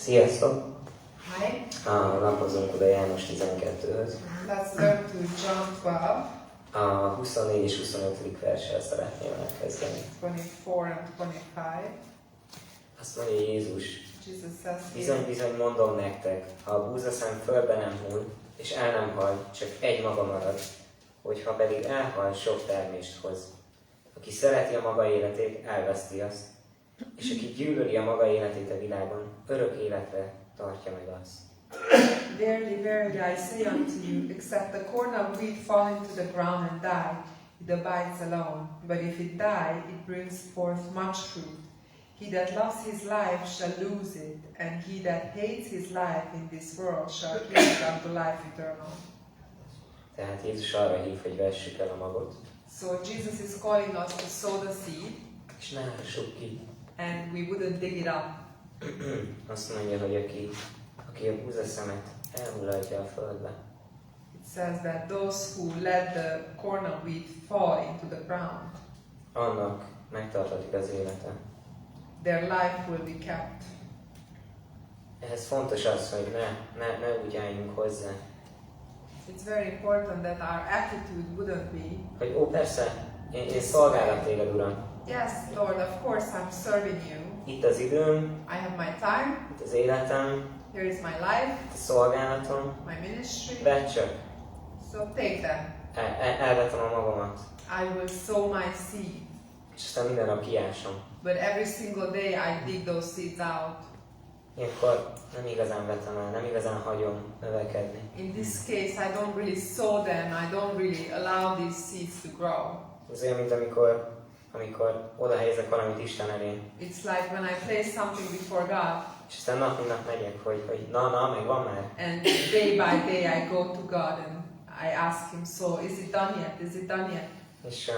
Sziasztok! Hi. Lapozunk oda János 12-höz. Let's turn to John 12. A 24 és 25. verssel szeretném megkezdeni. 24 and 25. Azt mondja Jézus, Jesus says bizony, bizony mondom nektek, ha a búzaszem földbe nem hull, és el nem hal, csak egy maga marad, hogyha pedig elhal, sok termést hoz. Aki szereti a maga életét, elveszti azt, és aki gyűlöli a maga életét a világon, örök életre tartja meg azt. Verily, verily, I say unto you, except the corn of wheat fall into the ground and die, it abides alone. But if it die, it brings forth much fruit. He that loves his life shall lose it, and he that hates his life in this world shall keep it unto life eternal. Tehát Jézus arra hív, hogy vessük el a magot, So Jesus is calling us to sow the seed, és ne ássuk ki. and we wouldn't dig it up. Azt mondja, hogy aki a búzaszemet elmullatja a földbe, It says that those who let the corn of wheat fall into the ground, annak megtartatik az élete. their life will be kept. Ehhez fontos az, hogy ne úgy álljunk hozzá, It's very important that our attitude wouldn't be, hogy ó, persze, én szolgálok téged, Uram. yes, Lord, of course I'm serving you. Itt az időm, I have my time, itt az életem, here is my life, itt a szolgálatom, my ministry, vedd csak, so take them. elvetem a magamat, I will sow my seed, és aztán minden nap kiásom. but every single day I dig those seeds out. Ilyenkor nem igazán vetem el, nem igazán hagyom növekedni. In this case, I don't really sow them, I don't really allow these seeds to grow. Ez olyan, mint amikor oda helyezek valamit Isten elé, It's like when I place something before God, és aztán nap mint nap megyek, hogy na, meg van már. and day by day I go to God and I ask Him, so is it done yet? Is it done yet? És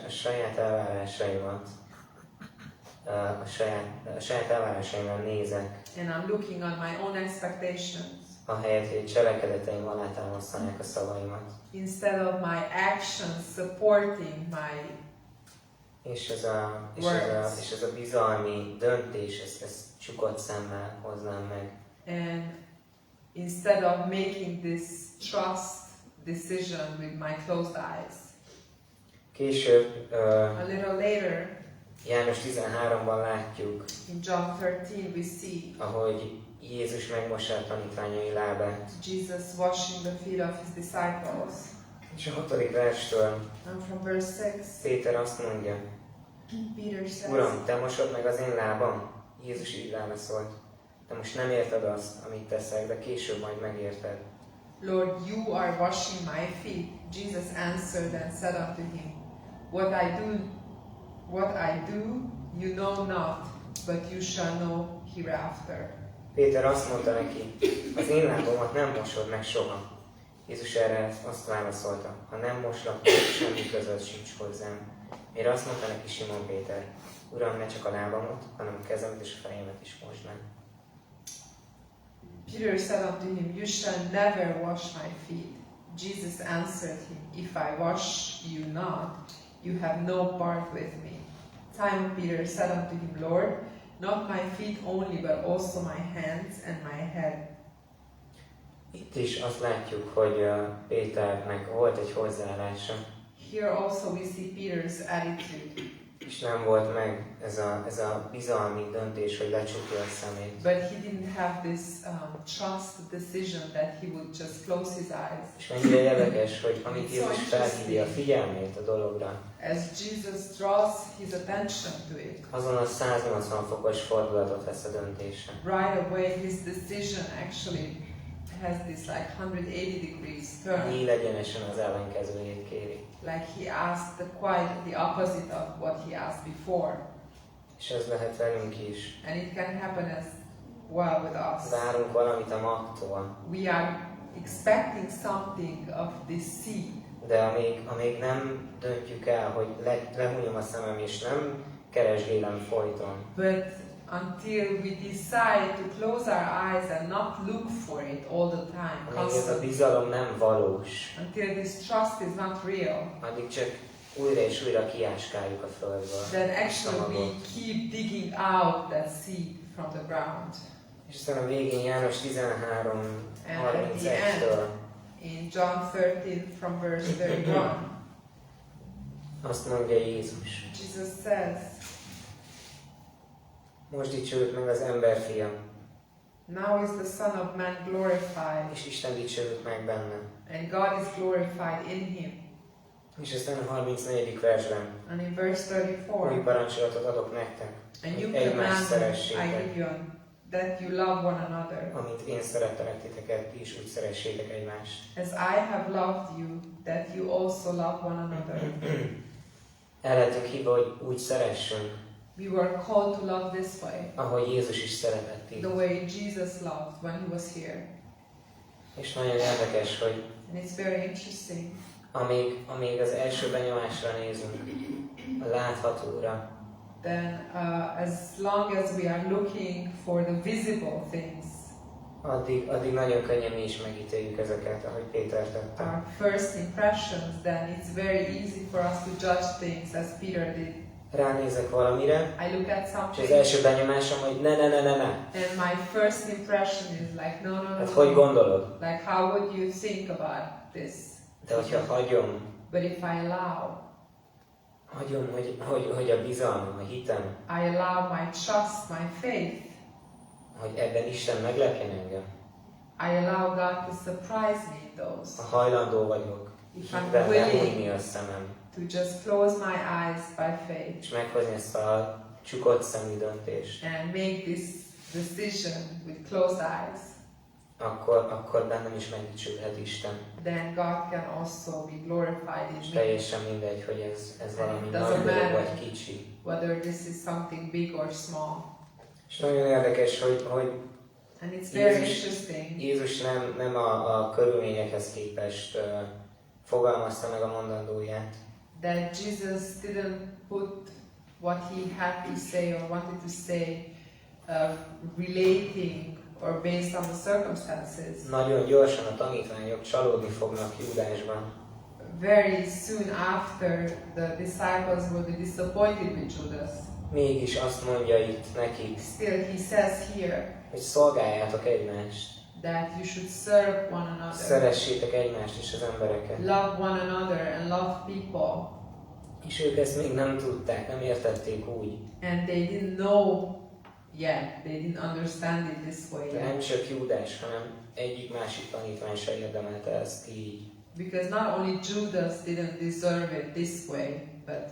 a saját elvárásaimat, a saját elvárásaimra nézek, And I'm looking on my own expectations ahelyett, hogy cselekedeteim alátámasztanák a szavaimat. instead of my actions supporting my És ez a bizalmi döntés, ezt csukott szemmel hoznám meg. and instead of making this trust decision with my closed eyes. Később, A little later, János 13-ban látjuk, in John 13, we see ahogy Jézus megmossa a tanítványai lábát. Jesus washing the feet of His disciples. És a 6. verstől And from verse 6, Péter azt mondja, Peter says, Uram, te mosod meg az én lábam? Jézus így válaszolt, de most nem érted azt, amit teszek, de később majd megérted. Lord, you are washing my feet. Jesus answered and said unto him, What I do, you know not, but you shall know hereafter. Péter azt mondta neki, az én lábamat nem mosod meg soha. Jézus erre azt válaszolta, ha nem moslak meg, semmi között sincs hozzám. Mire azt mondta neki Simon Péter, Uram, ne csak a lábamat, hanem a kezemet és a fejemet is mosd meg. Peter said unto him, You shall never wash my feet. Jesus answered him, If I wash you not, you have no part with me. Simon Peter said unto him, Lord, not my feet only, but also my hands and my head. Itt is azt látjuk, hogy Péternek volt egy hozzáállása, Here also we see Peter's attitude, és nem volt meg ez a bizalmi döntés, hogy lecsukja a szemét. but he didn't have this trust decision that he would just close his eyes. És mennyire érdekes, hogy amit Jézus felhívja a figyelmét a dologra, As Jesus draws his attention to it, azon a 180 fokos fordulatot vesz a döntése. right away his decision actually has this like 180 degrees turn. Így egyenesen az ellenkezőjét kéri. Like he asked quite the opposite of what he asked before. És ez lehet velünk is. And it can happen as well with us. Várunk valamit a magtól, We are expecting something of this seed. de amíg nem döntjük el, hogy lehúnyom a szemem és nem keresgélem folyton, But until we decide to close our eyes and not look for it all the time, amíg ez a constantly, bizalom nem valós, until this trust is not real, addig csak újra és újra kiáskáljuk a földből. then actually we keep digging out that seed from the ground. És aztán a végén János 13:31-től in John 13 from verse 31, azt mondja Jézus. Jesus says, most dicsőült meg az emberfia, now is the Son of Man glorified, és Isten dicsőült meg benne. and God is glorified in him. És aztán a 34. versben And in verse 34, új parancsolatot adok nektek, a new hogy egymást commandment I szeressétek, give you, that you love one another. amint én szerettelek titeket, is úgy szeressétek egymást. As I have loved you, that you also love one another. El lettünk hívva, hogy úgy szeressünk, We were called to love this way, ahogy Jézus is szeretett így. the way Jesus loved when he was here. És nagyon érdekes, hogy And it's very interesting. amíg az első benyomásra nézünk, a láthatóra, Then as long as we are looking for the visible things, addig nagyon könnyen mi is megítéljük ezeket, ahogy Péter tette. our first impressions, then it's very easy for us to judge things as Peter did. Ránézek valamire, I look at és something, az első benyomásom, hogy ne. and my first impression is like, no. Hát hogy gondolod? Like, how would you think about this? De hogyha hagyom, But if I allow, hogy a bizalmam, a hitem, I allow my trust, my faith, hogy ebben Isten meglepjen engem, I allow God to surprise me in those. ha hajlandó vagyok, If I'm hitben willing lehújni a szemem, to just close my eyes by faith és meghozni ezt a csukott szemű döntést, and make this decision with closed eyes, akkor bennem is megdicsülhet Isten. then God can also be glorified És in me. teljesen mindegy, hogy ez valami Doesn't nagy dolog matter. vagy kicsi. Whether this is something big or small. És nagyon érdekes, hogy And it's very interesting. Jézus nem a körülményekhez képest fogalmazta meg a mondandóját, That Jesus didn't put what he had to say or wanted to say relating or based on the circumstances. Nagyon gyorsan a tanítványok csalódni fognak Júdásban. Very soon after, the disciples will be disappointed with Judas. Mégis azt mondja itt nekik, Still, he says here hogy szolgáljátok egymást, that you should serve one another, szeressétek egymást és az embereket. love one another and love people. És ők ezt még nem tudták, nem értették úgy. And they didn't know yet, they didn't understand it this way De yet. nem csak Júdás, hanem egyik másik tanítvány se érdemelte ezt így. Because not only Judas didn't deserve it this way, but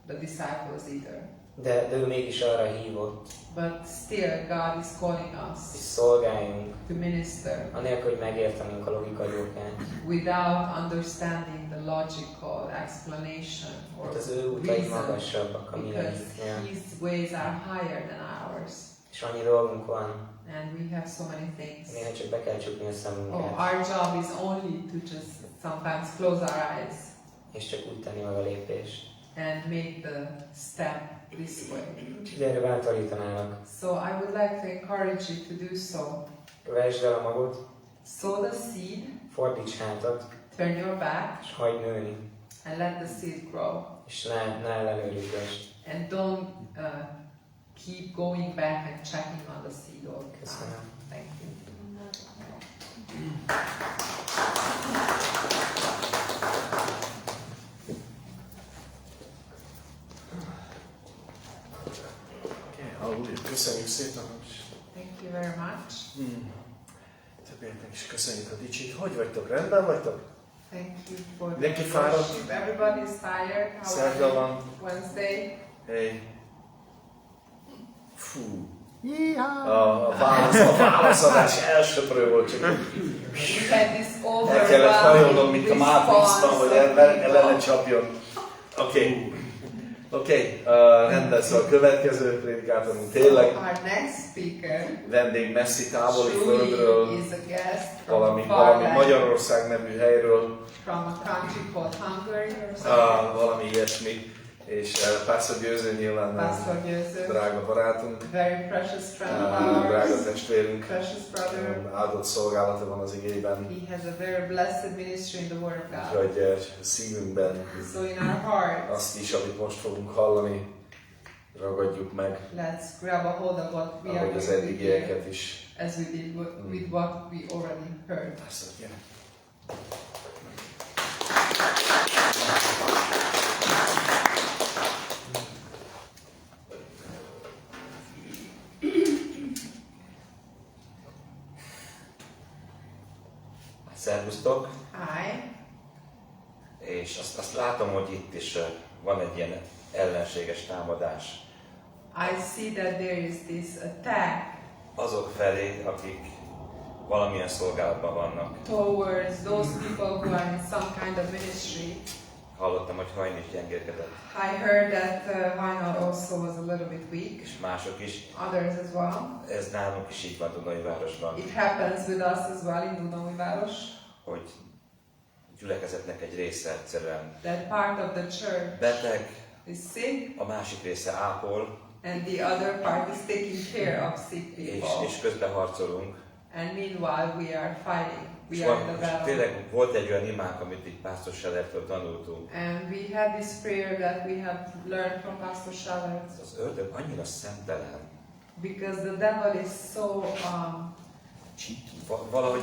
the disciples either. De ő mégis arra hívott, But still, God is calling us hogy szolgáljunk, to minister anélkül, hogy megértenünk a logika gyókát. without understanding the logical explanation or Mert az ő utai reason, magasabbak a because miénknél. His ways are higher than ours. És annyi dolgunk van, And we have so many things. néha csak be kell csukni a szemünket, Our job is only to just sometimes close our eyes és csak úgy tenni meg a lépést. and make the step this way. Úgyhogy erre bátorítanálak. So I would like to encourage you to do so. Vesd el a magot, Sow the seed, fordíts hátat, turn your back, és hagyd nőni, and let the seed grow. és ne ellenőrizgesd. And don't keep going back and checking on the seed all the time. Köszönöm. Thank you. Köszönjük szépen. Thank you very much. Többieknek is köszönjük a dicsét. Hogy vagytok? Rendben vagytok? Thank you for the Mindenki fáradt? worship. Everybody is tired. How are Szerda you? van. Wednesday. Hey. Fú. A válaszadás elsöprő volt, csak We had this el kellett hajolnom, overwhelming mint a Matrixban, hogy ellene response. csapjon. Oké, rendben, a következő prédikátorunk tényleg Our next speaker vendég messzi távoli truly földről, is a guest from valami far land, Magyarország nevű helyről, from a country called Hungary or something. valami ilyesmi, és Pastor Győző nyilván Pastor Győző, drága barátunk, very precious friend of drága ours, testvérünk, precious brother. áldott szolgálata van az igében, He has a very blessed ministry in the Word of God. hogy szívünkben So in our hearts, azt is, amit most fogunk hallani, ragadjuk meg, Let's grab a hold of what we are ahogy az going to eddigieket hear, is. as we did with what we already heard. Azt gyere. Szervusztok! Hi. És azt látom, hogy itt is van egy ilyen ellenséges támadás I see that there is this attack azok felé, akik valamilyen szolgálatban vannak. towards those people who are in some kind of ministry. Hallottam, hogy Hajn is gyengélkedett, I heard that 𝕬𝖗𝖈𝖊 also was a little bit weak, és mások is. others as well. Ez nálunk is így van Dunajvárosban, It happens with us as well in 𝕮𝖚𝖈𝖊𝖗, hogy gyülekezetnek egy része egyszerűen that part of the church beteg, is sick, a másik része ápol, and the other part is taking care of sick people. és közben harcolunk. And meanwhile we are fighting. És We are in the battle. tényleg volt egy olyan imánk, amit itt Pásztor Sellertől tanultunk. And we had this prayer that we have learned from Pastor Schallert. Az ördög annyira szemtelen, Because the devil is so valahogy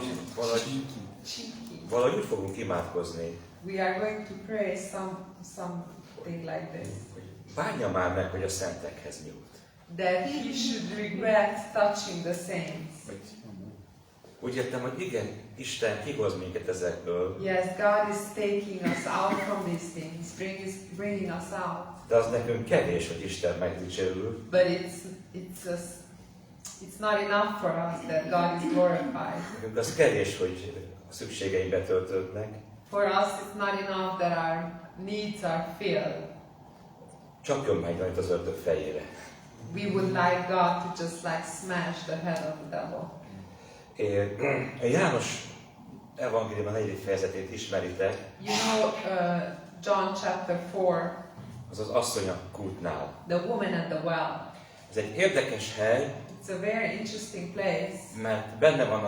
cheeky. úgy fogunk imádkozni, We are going to pray something like this. hogy bánja már meg, hogy a szentekhez nyúlt. That he should regret touching the saints. Úgy értem, hogy igen, Isten kihoz minket ezekből, Yes, God is taking us out from these things, bringing us out. de az nekünk kevés, hogy Isten megdicsőül. But it's not enough for us that God is glorified. Nekünk az kevés, hogy a szükségeink betöltődnek. For us, it's not enough that our needs are filled. Csapjon meg majd az ördög fejére. We would like God to just like smash the head of the devil. A János evangélium 4. fejezetét ismeritek, You know John chapter 4, az az asszony a kútnál. the woman at the well. Ez egy érdekes hely, It's a very interesting place mert benne van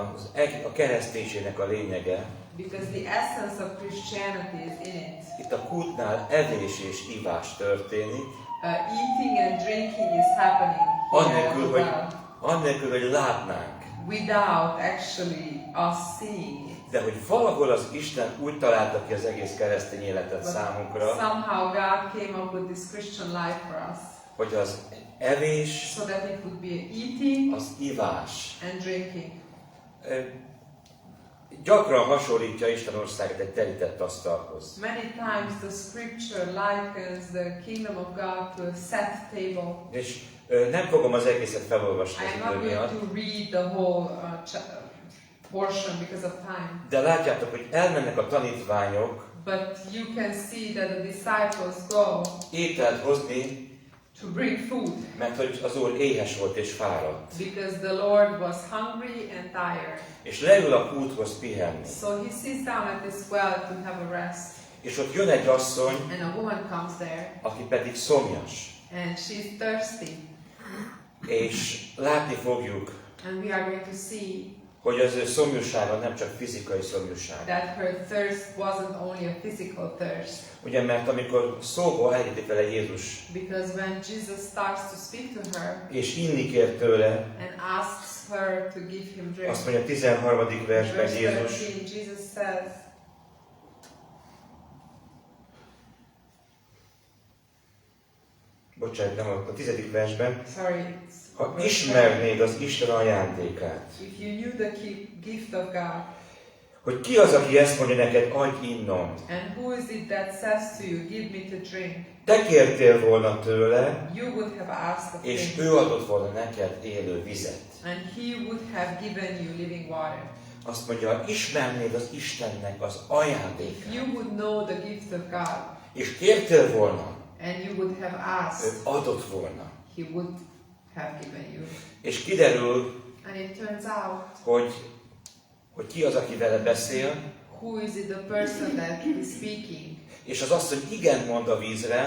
a kereszténységnek a lényege. because the essence of Christianity is in it. Itt a kútnál evés és ivás történik, Eating and drinking is happening here at the well, annélkül, hogy látnánk. without actually us seeing it. De hogy valahol az Isten úgy találta ki az egész keresztény életet But számunkra, somehow God came up with this Christian life for us, hogy az evés, so that it would be eating az ivás. and drinking. Gyakran hasonlítja Isten országát egy terített asztalhoz. Many times the scripture likens the kingdom of God to a set table. És nem fogom az egészet felolvasni I'm az not idő going miatt, to read the whole portion because of time. de látjátok, hogy elmennek a tanítványok But you can see that the disciples go ételt hozni, to bring food mert hogy az Úr éhes volt és fáradt. because the Lord was hungry and tired. És leül a kúthoz pihenni. So he sits down at this well to have a rest. És ott jön egy asszony, And a woman comes there aki pedig szomjas. and she's thirsty. És látni fogjuk, And we are going to see hogy az ő szomjúsága nem csak fizikai szomjúság. that her thirst wasn't only a physical thirst. Ugye, mert amikor szóba elhívta vele Jézus, Because when Jesus starts to speak to her és inni kér tőle, and asks her to give him drink, azt mondja a 13. versben verse Jézus, 13, Jesus says, bocsánat, nem a 10. versben, sorry, it's ha verse ismernéd az Isten ajándékát, 12. If you knew the gift of God, hogy ki az, aki ezt mondja neked, adj innom. and who is it that says to you, give me to drink, Te kértél volna tőle, you would have asked of és him, ő adott volna neked élő vizet. and he would have given you living water. Azt mondja, ismernéd az Istennek az ajándékát, If you would know the gift of God, és kértél volna, and you would have ő asked, adott volna. he would have given you. És kiderül, And it turns out, hogy ki az, aki vele beszél, who is it the person that is speaking? és az asszony igen mond a vízre,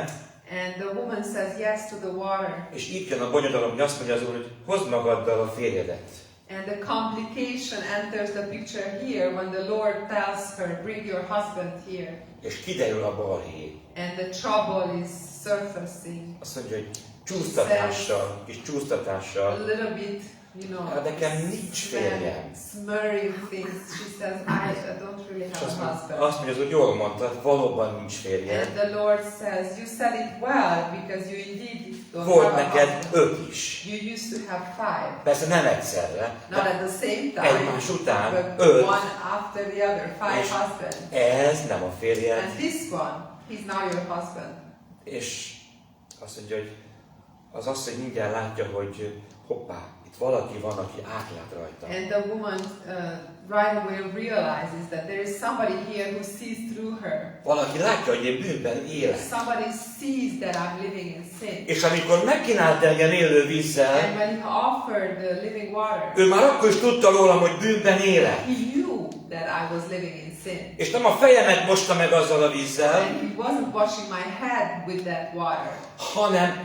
And the woman says yes to the water. és itt jön a bonyodalom, hogy azt mondja az Úr, hogy hozd magaddal a férjedet. And the complication enters the picture here when the Lord tells her, bring your husband here. És kiderül a balhé. And the trouble is surfacing. Azt mondja, hogy csúsztatással, kis a csúsztatással. little bit, Hát nekem nincs férjem. smearing things. She says, I don't really És have a husband. azt mondja, hogy jól mondtad, valóban nincs férjem. And the Lord says, you said it well, because you indeed don't Volt have a neked husband. 5 is. You used to have 5. Persze nem egyszerre, Not at the same time, egymás után but 5. one after the other, 5 És husbands. ez nem a férjed. And this one, he's now your husband. És azt mondja, hogy az asszony mindjárt látja, hogy hoppá, itt valaki van, aki átlát rajta. And the woman right away realizes that there is somebody here who sees through her. Valaki látja, hogy én bűnben élek. Somebody sees that I'm living in sin. És amikor megkínált engem élő vízzel, And when he offered the living water, ő már akkor is tudta rólam, hogy bűnben élek. he knew that I was living in sin. És nem a fejemet mosta meg azzal a vízzel, And he wasn't washing my head with that water, hanem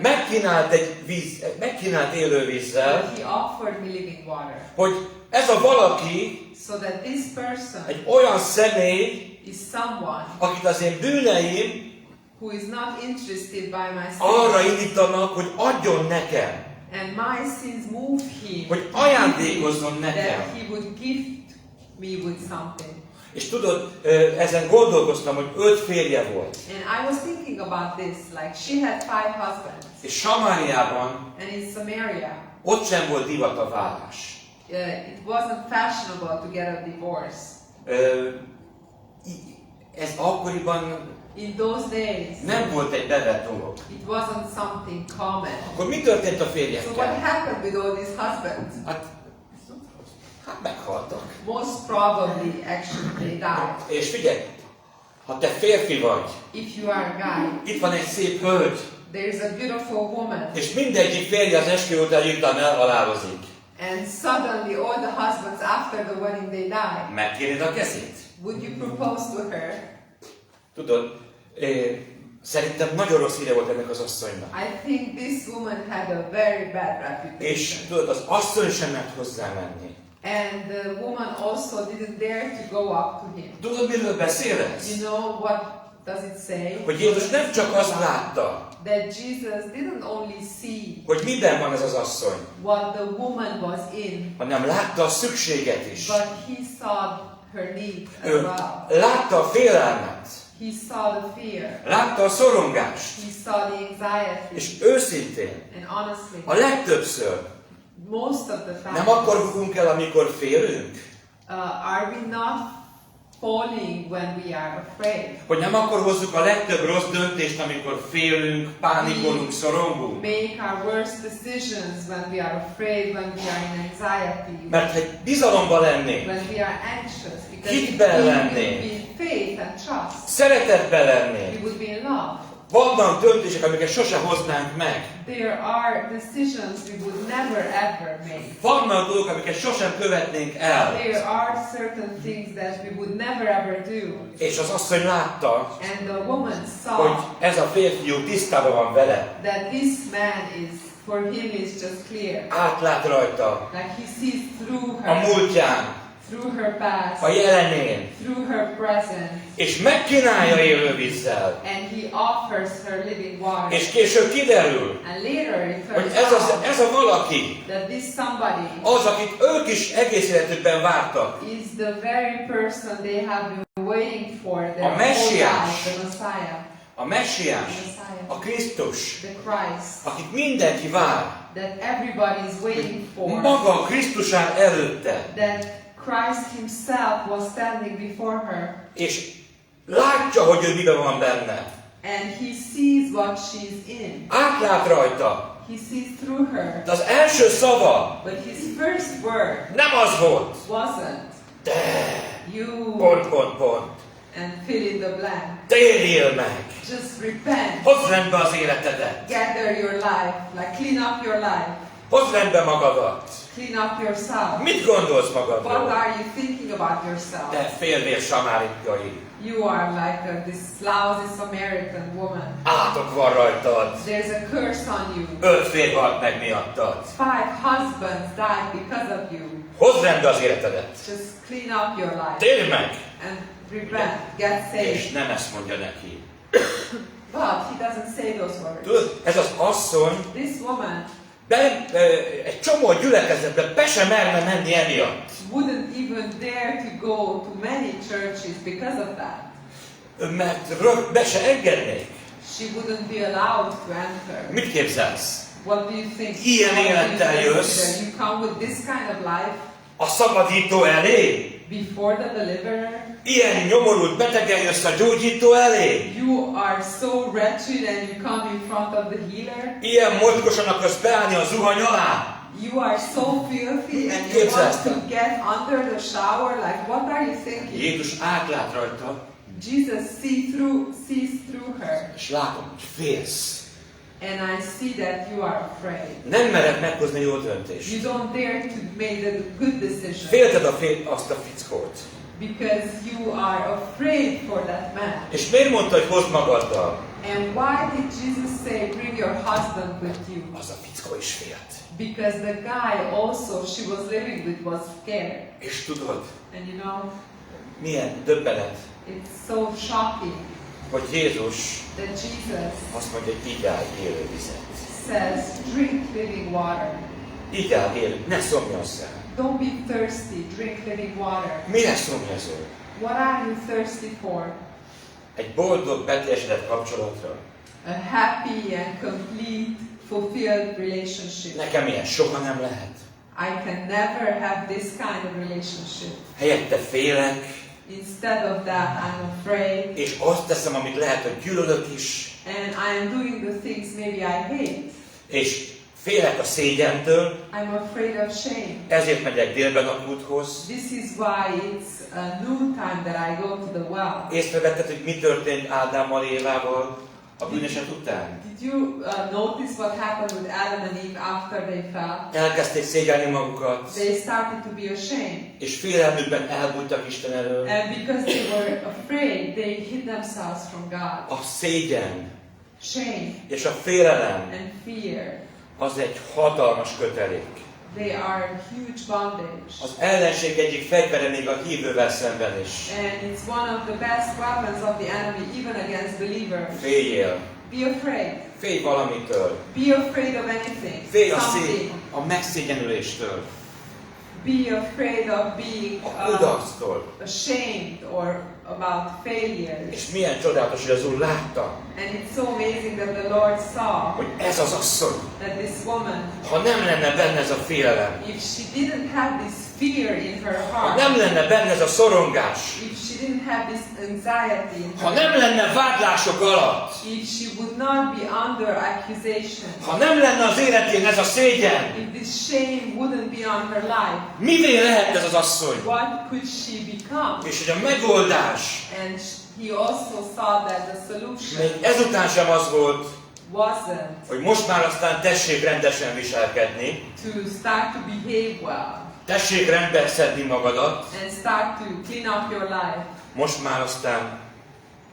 megkínált élő vízzel, but he offered me living water. hogy ez a valaki So that this person egy olyan személy, is someone akit az én bűneim who is not interested by my arra sin. indítanak, hogy adjon nekem, And my sins move him hogy ajándékozzon nekem. that he would gift me with something. És tudod, ezen gondolkoztam, hogy 5 férje volt. And I was thinking about this, like she had 5 husbands. És Samáriában And in Samaria, ott sem volt divat a vállás. it wasn't fashionable to get a divorce. Ez akkoriban In those days, nem volt egy bevett dolog. it wasn't something common. Akkor mi történt a So what férjekkel? happened with all these husbands? Hát meghaltak. Most probably, actually, they died. És figyelj, ha te férfi vagy, If you are a guy, itt van egy szép hölgy, there's a beautiful woman, és mindegyik férje az eskü után után elhalálozik. and suddenly all the husbands after the wedding they die. Megkérnéd a kezét? Would you propose to her? Tudod, szerintem nagyon rossz híre volt ennek az asszonynak. I think this woman had a very bad reputation. És tudod, az asszony sem mert hozzá menni. And the woman also didn't dare to go up to him. Tudod, miről beszél ez? You know what does it say? Hogy Jézus nem csak azt látta, That Jesus didn't only see hogy miben van ez az asszony, what the woman was in, hanem látta a szükséget is. but he saw her need as Ő well. látta a félelmet, He saw the fear. látta a szorongást, He saw the anxiety. és őszintén, And honestly, a legtöbbször most of the time, nem akkor bukunk el, amikor félünk, are we not falling when we are afraid? hogy nem akkor hozzuk a legtöbb rossz döntést, amikor félünk, pánikolunk, szorongunk. Make our worst decisions when we are afraid, when we are in anxiety, Mert ha bizalomban lennénk, when we are anxious, because hitben if we would lennénk, be in faith and trust, szeretetben we lennénk, would be in love. vannak döntések, amiket sose hoznánk meg. There are decisions we would never ever make. Vannak dolgok, amiket sosem követnénk el. There are certain things that we would never ever do. És az asszony látta, And the woman hogy saw ez a férfiú tisztában van vele. that this man is, for him is just clear. Átlát rajta, Like he sees through a her, múltján, through her past, a jelenén, through her present, és megkínálja élő vízzel. and he offers her living water. És később kiderül, And later it hogy turns out ez a valaki, that this somebody az, akit ők is egész életükben vártak. is the very person they have been waiting for, their A whole Messiás. life, the Messiah, A Messiás, a Krisztus, the Christ, akit mindenki vár. that everybody is waiting for, Maga a Krisztus áll előtte. that Christ himself was standing before her, És látja, hogy ő miben van benne. and he sees what she's in. Átlát rajta. He sees through her. De az első szava But his first word nem az volt. wasn't, De, you, pont. and fill in the blank. Térjél meg. Just repent. Hozd rendbe az életedet. Gather your life. Like clean up your life. Hozd rendbe magadat. Clean up yourself. Mit gondolsz What magadról? are you thinking about yourself? Te félvér samárikai. You are like this lousy Samaritan woman. Átok van rajtad. There's a curse on you. 5 férj halt meg miattad. 5 husbands died because of you. Hozd rendbe az életedet. Just clean up your life Térj meg. and repent. Get És saved. nem ezt mondja neki. But he doesn't say those words. Tudod, ez az asszony This woman egy csomó gyülekezetbe be sem merne menni emiatt. wouldn't even dare to go to many churches because of that. Mert be se engednék. She wouldn't be allowed to enter. Mit képzelsz? What do you think? Ilyen élettel jössz. You come with this kind of life A szabadító elé? before the deliverer. Ilyen nyomorult betegen jössz a gyógyító elé? You are so wretched and you come in front of the healer. Ilyen mocskosan akarsz beállni a zuhany alá? You are so filthy and you want to get under the shower. Like, what are you thinking? Jézus átlát rajta, Jesus sees through her. és látom, hogy félsz. And I see that you are afraid. Nem mered meghozni jó döntést. You don't dare to make the good decision. Félted azt a fickót. Because you are afraid for that man. És miért mondta, hogy hozd magaddal? And why did Jesus say, bring your husband with you? Az a fickó is félt. Because the guy also she was living with was scared. És tudod, And you know, milyen döbbenet, it's so shocking hogy Jézus that Jesus azt mondja, hogy igyál élő vizet. says, drink living water. Igyál élő, ne szomjazzál. Don't be thirsty, drink living water. Mire szomjazol? What are you thirsty for? Egy boldog, beteljesedett kapcsolatra? A happy and complete, fulfilled relationship. Nekem ilyen soha nem lehet. I can never have this kind of relationship. Helyette félek, Instead of that, I'm afraid. és azt teszem, amit lehet, hogy gyűlölök is, And I am doing the things maybe I hate. és félek a szégyentől, I'm afraid of shame. ezért megyek délben a kúthoz. This is why it's a noontime that I go to the well. Észrevetted, hogy mi történt Ádámmal, Évával a bűneset után? Did you notice what happened with Adam and Eve after they fell? Elkezdték szégyelni magukat, They started to be ashamed. és félelmükben elbújtak Isten elől. And because they were afraid, they hid themselves from God. A szégyen Shame és a félelem and fear, az egy hatalmas kötelék. they are huge bondage. Az ellenség egyik fegyvere még a hívővel szemben is. And it's one of the best weapons of the enemy, even against believers. Féljél. Be afraid. Félj valamitől. Be afraid of anything. Félj Something. a megszégyenüléstől. Be afraid of being A kudarctól. ashamed or about failures. És milyen csodálatos, hogy az Úr látta, And it's so amazing that the Lord saw hogy ez az asszony, that this woman, ha nem lenne benne ez a félelem, if she didn't have this fear in her ha heart, nem lenne benne ez a szorongás, if she didn't have this anxiety in ha her, nem lenne vádlások alatt, if she would not be under accusation, ha nem lenne az életén ez a szégyen, if this shame wouldn't be on her life, mivé lehet ez az asszony? what could she become? És hogy a megoldás And he also saw that the solution még ezután sem az volt, wasn't hogy most már aztán tessék rendesen viselkedni, to start to behave well tessék rendbe szedni magadat, and start to clean up your life. most már aztán,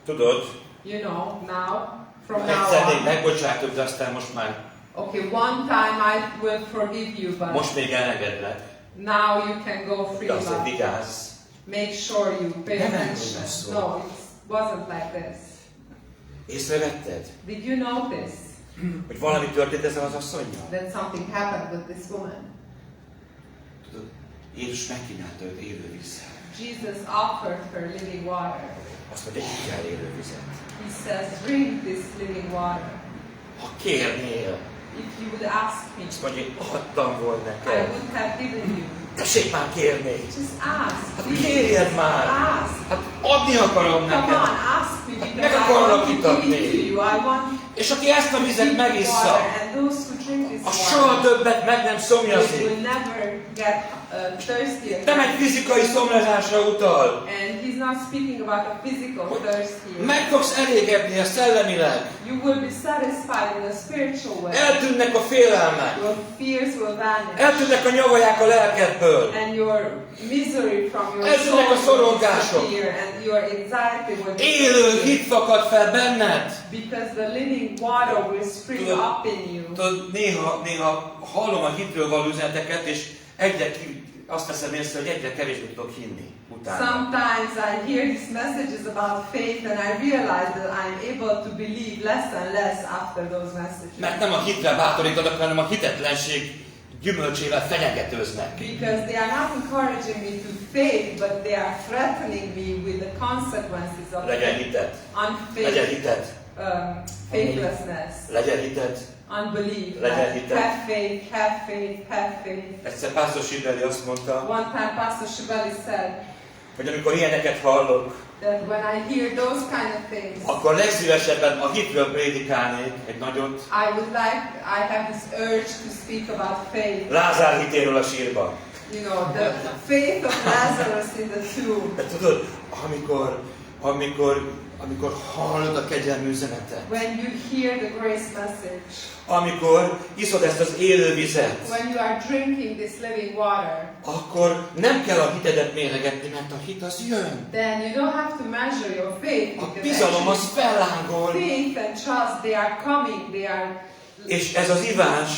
tudod, You know, now, from now egyszer még on. megbocsátok, de aztán most már, Okay, one time I will forgive you, but most még elengedlek. now you can go free. De azért But vigyázz. make sure you pay Nem attention. erről szól. No, it wasn't like this. Észrevetted, Did you notice hogy valami történt ezzel az asszonnyal? that something happened with this woman? Tudod, Jézus megkínálta őt élő vízzel. Jesus offered her living water. Azt mondja, igyál élő vizet. He says, drink this living water. Ha kérnél, If you would ask me, azt mondja, hogy adtam volna I neked. would have given you. Tessék már kérni. Just ask. Hát kérjed már. Ask. Hát adni akarom Come neked. on, ask me because Meg I akarlak want to give itatni. it to you. I want És aki ezt a to vizet give megissza, water, and those who drink this az soha water többet meg nem will szomjazik. never get thirsty Nem again. egy fizikai szomjazásra utal. And he's not speaking about a physical thirst here. Meg fogsz elégedni a szellemileg. You will be satisfied in a spiritual way. Eltűnnek a félelmek. Your fears will vanish. Eltűnnek a nyavaják a lelkedből. And your misery from your Eltűnnek a soul will szorongások. disappear, and your anxiety will Élő disappear. hit fakad fel benned. Because the living water will spring up in you. Tudod, néha hallom a hitről való üzeneteket, és egyre azt veszem észre, hogy egyre kevésbé tudok hinni utána. Sometimes I hear these messages about faith and I realize that I'm able to believe less and less after those messages. Mert nem a hitre bátorítanak, hanem a hitetlenség gyümölcsével fenyegetőznek. Because they are not encouraging me to faith, but they are threatening me with the consequences of Legyen hited. unfaith, Legyen hited. faithlessness, Legyen hited. unbelief. Legyen hited. Have faith, have faith, have faith. Egyszer Pásztor Sibeli azt mondta, One time Pastor Shibeli said hogy amikor ilyeneket hallok, that when I hear those kind of things, akkor legszívesebben a hitről prédikálnék egy nagyot. I have this urge to speak about faith. Lázár hitéről a sírban. You know, the faith of Lazarus in the tomb. De tudod, amikor hallod a kegyelmű üzenetet, When you hear the grace message, amikor iszod ezt az élő vizet, when you are drinking this living water, akkor nem kell a hitedet méregetni, mert a hit az jön. then you don't have to measure your faith, A because bizalom az fellángol. faith and trust, they are coming, they are És ez az ivás,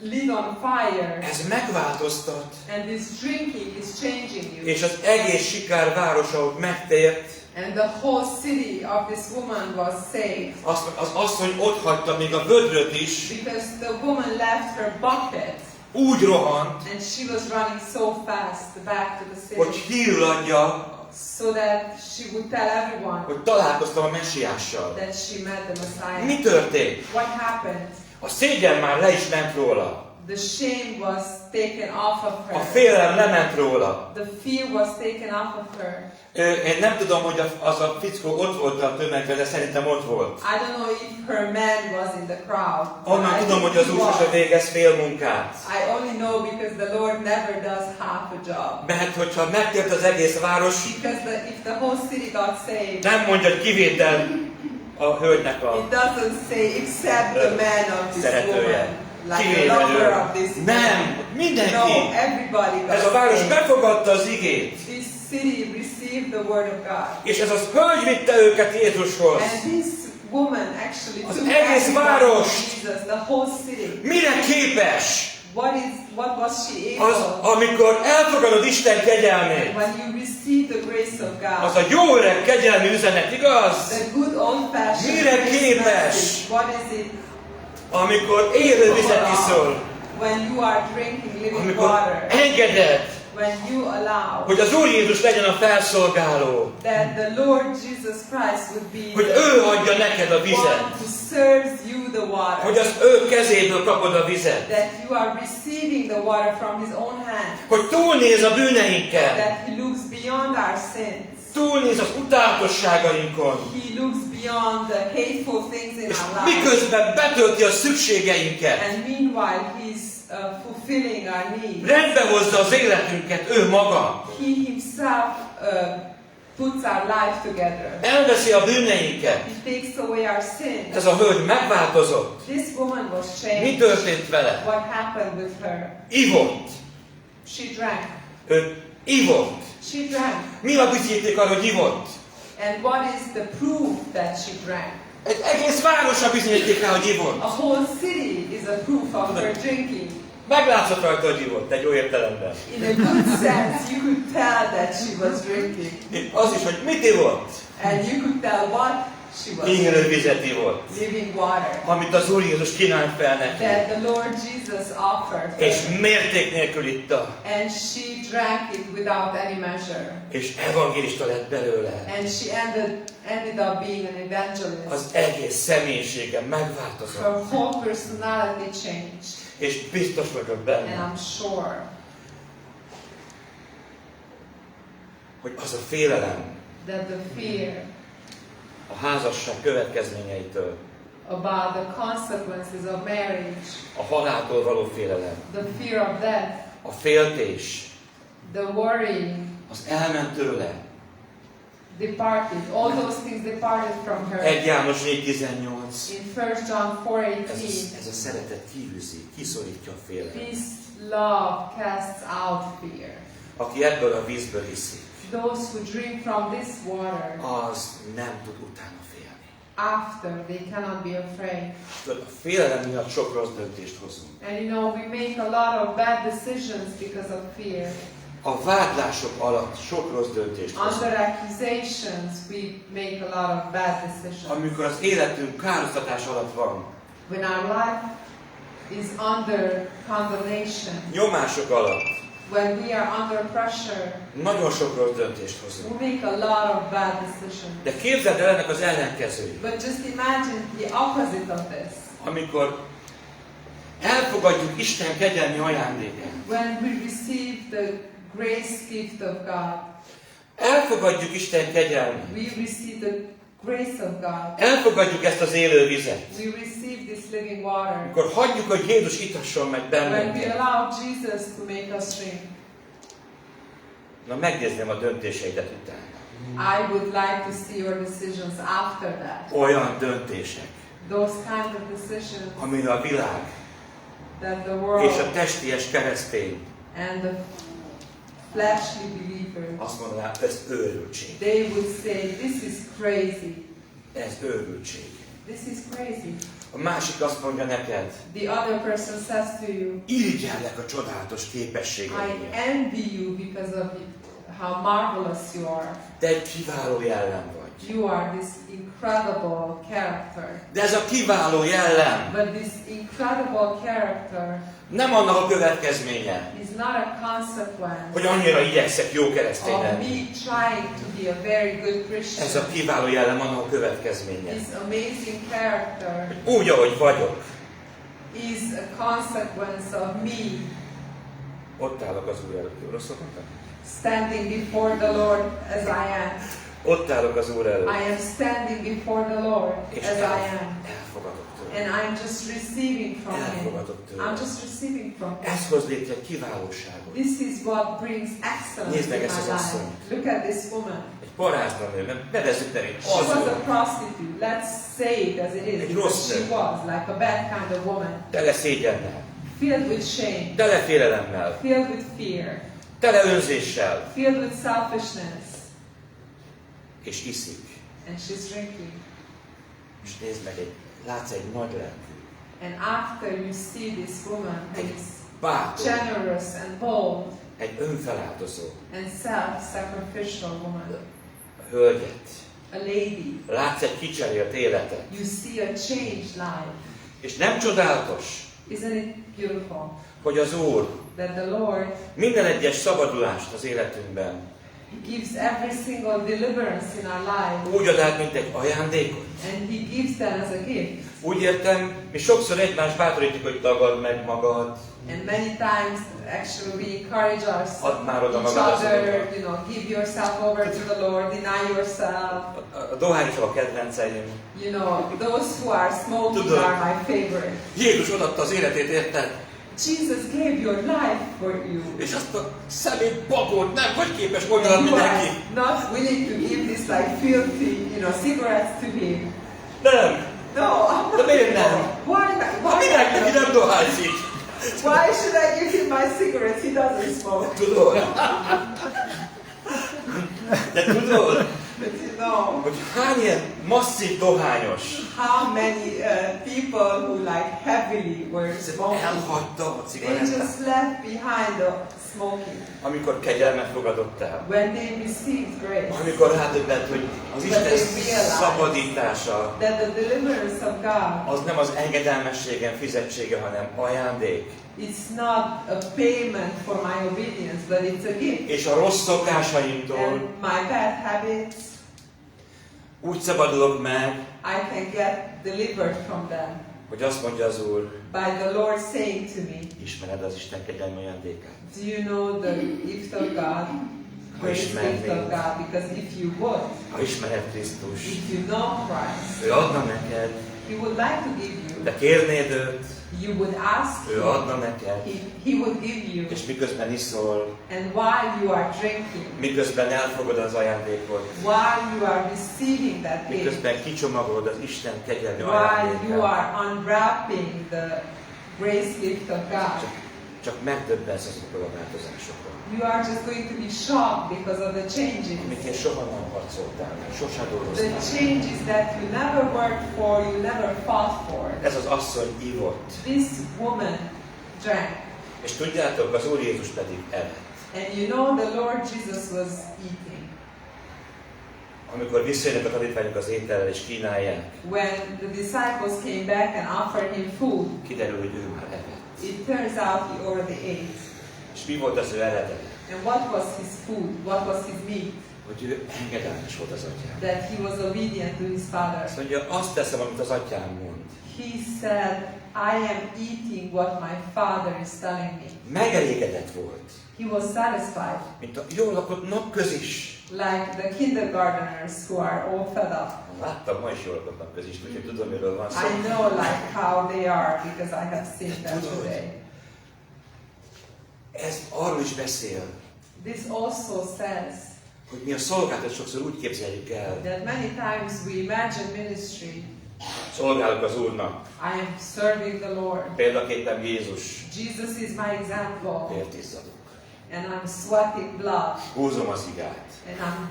lit on fire, ez megváltoztat. and this drinking is changing you. És az egész Sikár városa ott megtért. And the whole city of this woman was saved. Az asszony ott hagyta még a vödröt is. Because the woman left her bucket, Úgy rohant, and she was running so fast back to the hogy city, hírül adja, so that she would tell everyone hogy találkoztam a messiással. that she met the Messiah. Mi történt? What happened? A szégyen már le is ment róla. The shame was taken off of A her. félelem lement róla. The fear was taken off of her. Én nem tudom, hogy az a fickó ott volt a tömegben, de szerintem ott volt. I don't know if her man was in the crowd. Onnan I tudom, think hogy az he Úr was. sose végez fél munkát. I only know because the Lord never does half a job. Mert hogyha megtért az egész város, Because if the whole city got saved, nem mondja, hogy kivétel a hölgynek a it doesn't say except the man of this szeretője. woman. Like the lover of this woman. Nem, No, mindenki. everybody got Ez a város saved. befogadta az igét. This city received the word of God. És ez az hölgy vitte őket Jézushoz. And this woman actually Az took egész everybody város. to Jesus, the whole city. Mire képes? What was she Az, able? amikor elfogadod Isten kegyelmét. When you receive the grace of God. Az a jó öreg kegyelmű üzenet, igaz? The good old-fashioned Mire grace képes? message. What is it? Amikor élő vizet iszol. When you are drinking living Amikor water. engeded, When you allow hogy az Úr Jézus legyen a felszolgáló. that the Lord Jesus Christ would be Hogy the ő adja neked a vizet. one who serves you the water. Hogy az ő kezéből kapod a vizet. That you are receiving the water from His own hand. Hogy túlnéz a bűneinken. That He looks beyond our sins. Túlnéz az utálatosságainkon. He looks beyond the hateful things in És our lives. miközben betölti a szükségeinket. And meanwhile, He's fulfilling our needs. Rendbe hozza az életünket ő maga. He Himself puts our life together. Elveszi a bűneinket. He takes away our sins. Ez a hölgy megváltozott. This woman was changed. Mi történt vele? What happened with her? Ivott. She drank. Ő ivott. She drank. Mi a bizonyíték arra, hogy ivott? And what is the proof that she drank? Egy egész város a bizonyíték rá, hogy ivott. A whole city is a proof of her drinking. Meglátszott rajta, hogy ivott, egy jó értelemben. In a good sense, you could tell that she was drinking. Az is, hogy mit ivott? And you could tell what she was Élő drinking. vizet ivott. Living water. Amit az Úr Jézus kínált fel neki. That the Lord Jesus offered her. És mérték nélkül itta. And she drank it without any measure. És evangélista lett belőle. And she ended up being an evangelist. Az egész személyisége megváltozott. Her whole personality changed. És biztos vagyok benne, And I'm sure hogy az a félelem that the fear a házasság következményeitől, about the consequences of marriage, a haláltól való félelem, the fear of death, a féltés, the worrying, az elment tőle. departed. All those things departed from her. 1 János 4:18. In 1 John 4:18, Ez a szeretet kívüzi, kiszorítja a félelmet. this love casts out fear. Aki ebből a vízből iszik, Those who drink from this water, az nem tud utána félni. after, they cannot be afraid. Tudod, a félelem miatt sok rossz döntést hozunk. And you know, we make a lot of bad decisions because of fear. A vádlások alatt sok rossz döntést hozunk. Under accusations, we make a lot of bad decisions. Amikor az életünk károsztatás alatt van. When our life is under condemnation. Nyomások alatt. When we are under pressure. Nagyon sok rossz döntést hozunk. We make a lot of bad decisions. De képzeld el ennek az ellenkezőjét. But just imagine the opposite of this. Amikor elfogadjuk Isten kegyelmi ajándékát. When we receive the grace gift of God. Elfogadjuk Isten kegyelmét. We receive the grace of God. Elfogadjuk ezt az élő vizet. We receive this living water. Amikor hagyjuk, hogy Jézus itasson meg When we bennünket. allow Jesus to make us drink. Na, megnézném a döntéseidet utána. I would like to see your decisions after that. Olyan döntések, Those kind of decisions amire a világ that the és world a testies keresztény and the fleshly believer, azt mondaná, ez őrültség. they would say, this is crazy. Ez őrültség. This is crazy. A másik azt mondja neked, The other person says to you, irigyellek a csodálatos képességeid. I envy you because of how marvelous you are. Te egy kiváló jellem vagy. You are this incredible character. De ez a kiváló jellem But this incredible character nem annak a következménye, is not a consequence hogy annyira igyekszek jó keresztény of lenni. me trying to be a very good Christian. Ez a kiváló jellem annak a következménye. This amazing character Úgy, ahogy vagyok. is a consequence of me Ott állok az Úr előtt. Rosszat mondtam? standing before the Lord as I am. Ott állok az Úr előtt. I am standing before the Lord És as I am. elfogadok tőle. And I'm just receiving from Him. Elfogadok tőle. I'm just receiving from Him. Ez hoz létre kiválóságot. This is what brings excellence Nézd meg in ezt my az life. asszonyt. Look at this woman. Egy parázsnő, nem nevezzük nevét. She Az was a volt. prostitute. Let's say it as it is. Egy Because rossz she nő. was like a bad kind of woman. Tele szégyennel. Filled with shame. Tele félelemmel. Filled with fear. Tele önzéssel. Filled with selfishness. És iszik. And she's drinking. És nézd meg, látsz egy nagy lelkű. And after you see this woman who is Bátor. generous and bold Egy önfeláldozó. and self-sacrificial woman, Hölgyet. a lady, Látsz egy kicserélt életet. you see a changed life. És nem csodálatos, Isn't it beautiful hogy az Úr that the Lord, minden egyes szabadulást az életünkben He gives every single deliverance in our life úgy ad át, mint egy ajándékot. and He gives them as a gift. Úgy értem, mi sokszor egymást bátorítjuk, hogy tagadd meg magad. And many times, actually, we encourage Add már oda each magad az other, Úrnak. you know, give yourself over to the Lord, deny yourself. A dohányosok a kedvenceim. You know, those who are smoking Tudod. are my favorite. Jézus odaadta az életét, érted? Jesus gave your life for you. És azt a szemét babot nem vagy képes odaadni And you neki. are not willing to give this like filthy, you know, cigarettes to him. Nem. No. De miért nem? Why not? Hát minek neki nem dohányzik? Why should I give him my cigarettes? He doesn't smoke. Tudod? De tudod, But you know, hogy hány ilyen masszív dohányos how many people who like heavily were smoking, elhagyta a they cigarettát, just left behind the smoking amikor kegyelmet fogadott el. when they received grace. Amikor rádöbbent, hogy az But Isten they realized szabadítása that the deliverance of God, az nem az engedelmességem fizetsége, hanem ajándék. it's not a payment for my obedience, but it's a gift. És a rossz szokásaimtól And my bad habits, úgy szabadulok meg, I can get delivered from them hogy azt mondja az Úr, by the Lord saying to me, ismered az Isten kegyelmi ajándékát. do you know the gift of God? Grace gift of God, because if you would, Ha ismered Krisztus, if you know Christ, ő adna neked, He would like to give you. de kérnéd őt, You would ask ő Him. adna neked, He would give you. és miközben iszol, And while you are drinking, miközben elfogad az ajándékot, while you are receiving that gift, miközben kicsomagolod az Isten kegyelmi while you ajándékát, are unwrapping the grace gift of God, csak megdöbbensz azokról a változásokról. You are just going to be shocked because of the changes. Amikért soha nem harcoltál meg, sosem The dolgoztál. changes that you never worked for, you never fought for. Ez az asszony ivott. This woman drank. És tudjátok, az Úr Jézus pedig evett. And you know the Lord Jesus was eating. Amikor visszajönnek a tanítványok az étellel és kínálják, When the disciples came back and offered him food, kiderül, hogy ő már evett. it turns out he already ate. És mi volt az ő eredete? And what was his food? What was his meat? Hogy ő engedelmes volt az atyám. That he was obedient to his father. Azt mondja, azt teszem, amit az atyám mond. He said, I am eating what my father is telling me. Megelégedett volt. He was satisfied, Mint a jól lakott napközis. like the kindergartners who are all fed up. Láttam ma is jól lakott napközist, úgyhogy tudom, miről van szó. I know like how they are because I have seen them today. Ez arról is beszél, This also says hogy mi a szolgálatot sokszor úgy képzeljük el. that many times we imagine ministry. Szolgálok az Úrnak. I am serving the Lord. Példaképpen Jézus. Jesus is my example. Vért izzadok. And I'm sweating blood. Húzom az igát. And I'm,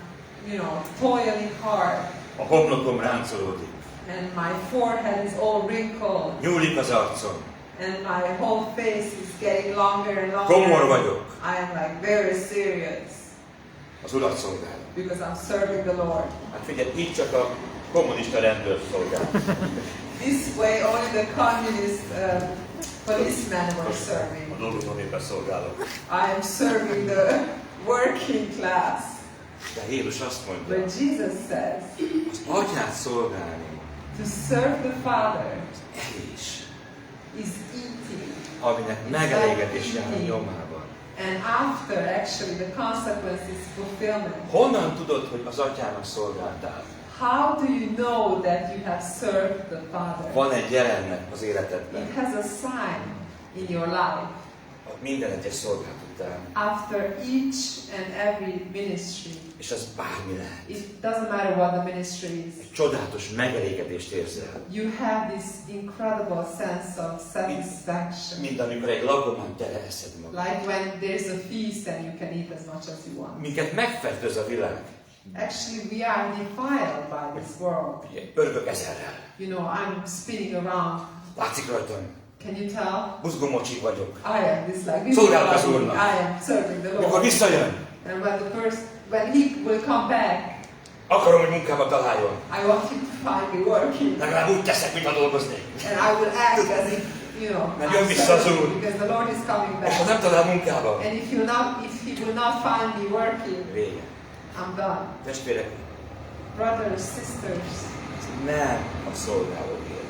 toiling hard. A homlokom ráncolódik. And my forehead is all wrinkled. Nyúlik az arcom. And my whole face is getting longer and longer. Komor vagyok. I am like very serious. Az Urat szolgálom. Because I'm serving the Lord. Hát figyelj, így csak a kommunista rendőr szolgál. This way only the communist policemen were serving. A dolgozó népet szolgálok. I am serving the working class. De Jézus azt mondja, But Jesus says, az atyát szolgálni to serve the Father Evés, is eating. aminek megelégetés jár a nyomában. And after, actually, the consequence is fulfillment. Honnan tudod, hogy az atyának szolgáltál? How do you know that you have served the Father? Van egy jelennek az életedben. It has a sign in your life. Minden egyes szolgálat után. After each and every ministry, És az bármi lehet. it doesn't matter what the ministry is, Egy csodálatos megelégedést érzel. you have this incredible sense of satisfaction. Mint amikor egy lakomán teleeszed magad. Like when there's a feast and you can eat as much as you want. Minket megfertőz a világ. Actually, we are defiled by this world. Pörgök ezerrel. I'm spinning around. Látszik rajtam. Can you tell? Buzgómocsik vagyok. I am this like Szolgálok az Úrnak. I am serving the Mikor Lord. visszajön, And when he will come back, akarom, hogy munkába találjon. I want him to find me working. Legalább úgy teszek, mintha dolgoznék. And I will act as if, Mert jön vissza az Úr. because the Lord is coming És ha back. nem talál munkába, And if he will not find me working, vége. I'm done. Testvérek, Brothers, sisters, ez nem a szolgáló élet.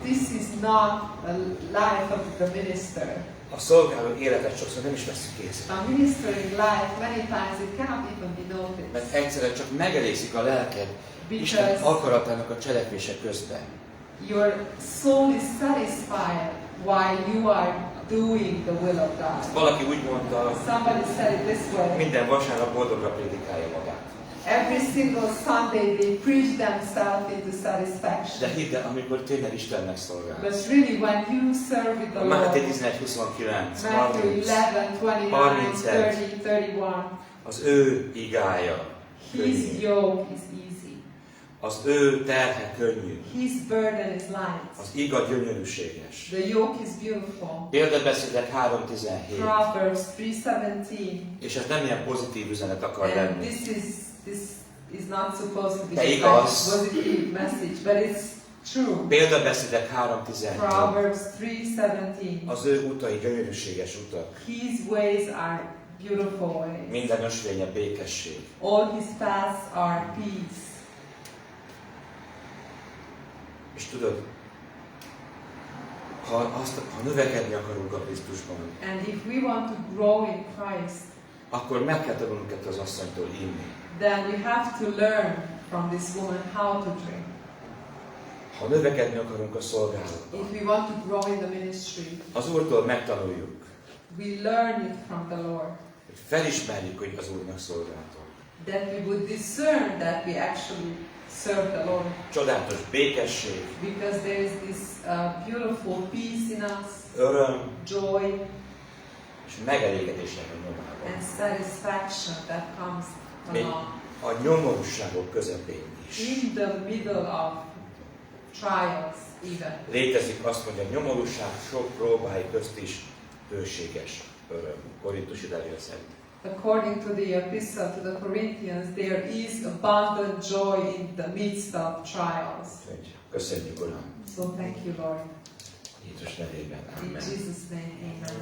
this is not a life of the minister. A szolgáló életet sokszor nem is veszünk észre. A ministering life, many times it cannot even be noticed. Mert egyszerűen csak megelégszik a lelked Isten akaratának a cselekvése közben. Your soul is satisfied while you are doing the will of God. Valaki úgy mondta, Somebody said it this way. minden vasárnap boldogra prédikálja magát. Every single Sunday they preach themselves into satisfaction. De hidd el, amikor tényleg Istennek szolgál. But really when you serve with the Máté Lord, 11:29, Matthew 11, 29, 30, 31, az ő igája His könnyű. yoke is easy. Az ő terhe könnyű. His burden is light. Az iga gyönyörűséges. The yoke is beautiful. Példabeszédek 3:17. Proverbs 3:17. És ez nem ilyen pozitív üzenet akar And lenni. this is not supposed to be De a igaz. positive message, but it's true. Példabeszédek 3:17. Proverbs 3:17. Az ő utai gyönyörűséges utak. His ways are beautiful ways. Minden ösvénye békesség. All his paths are peace. És tudod, ha növekedni akarunk a Krisztusban, And if we want to grow in Christ, akkor meg kell tanulnunk ettől az asszonytól inni. then we have to learn from this woman how to drink. Ha növekedni akarunk a szolgálatban, If we want to grow in the ministry, az Úrtól megtanuljuk, we learn it from the Lord. hogy felismerjük, hogy az Úrnak szolgáltunk. That we would discern that we actually serve the Lord. Csodálatos békesség, Because there is this beautiful peace in us, öröm, joy, és megelégedésnek a nyomában. And satisfaction that comes Még along. a nyomorúságok közepén is. In the middle of trials even. Létezik azt mondja, nyomorúság sok próbái közt is bőséges öröm. Korintusi levél szerint. According to the epistle to the Corinthians, there is abundant joy in the midst of trials. Köszönjük, Uram! So thank you, Lord. Jézus nevében. In Amen. Jesus' name, amen.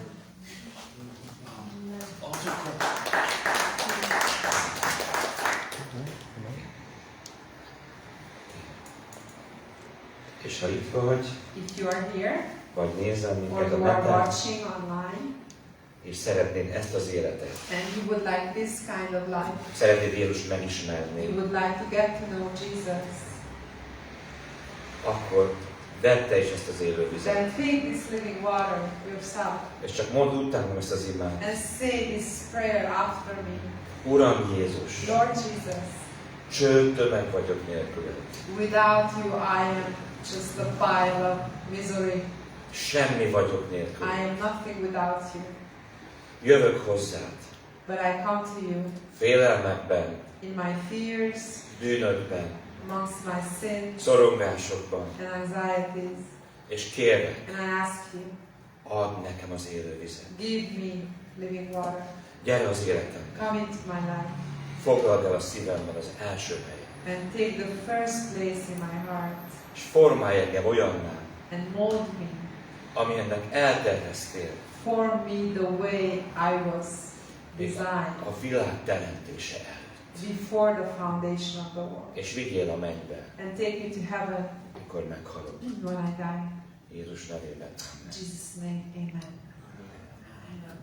És ha itt vagy, If you are here, vagy nézel or minket a you are neten, watching online, és szeretnéd ezt az életet, and you would like this kind of life, szeretnéd Jézust you megismerni, would like to get to know Jesus, akkor vedd te is ezt az élővizet. then take this living water yourself És csak mondd utánam ezt az imát. and say this prayer after me. Uram Jézus, Lord Jesus, csőtömeg vagyok nélküled. without you I am just a pile of misery. Semmi vagyok I nélküled. am nothing without you. Jövök hozzád. But I come to you Félelmekben, in my fears, bűnökben, amongst my sins szorongásokban, and anxieties, és kérlek, and I ask you, add nekem az élővizet. give me living water. Gyere az életembe. Come into my life Foglald el a szívemben az első helyet. and take the first place in my heart És formálj engem olyanná, and mold me. amilyennek elterveztél Form me the way I was még designed a világ teremtése előtt. before the foundation of the world. És vigyél a mennybe, And take me to heaven mikor meghalok. when I die. Jézus nevében. In Jesus' name, amen. Amen.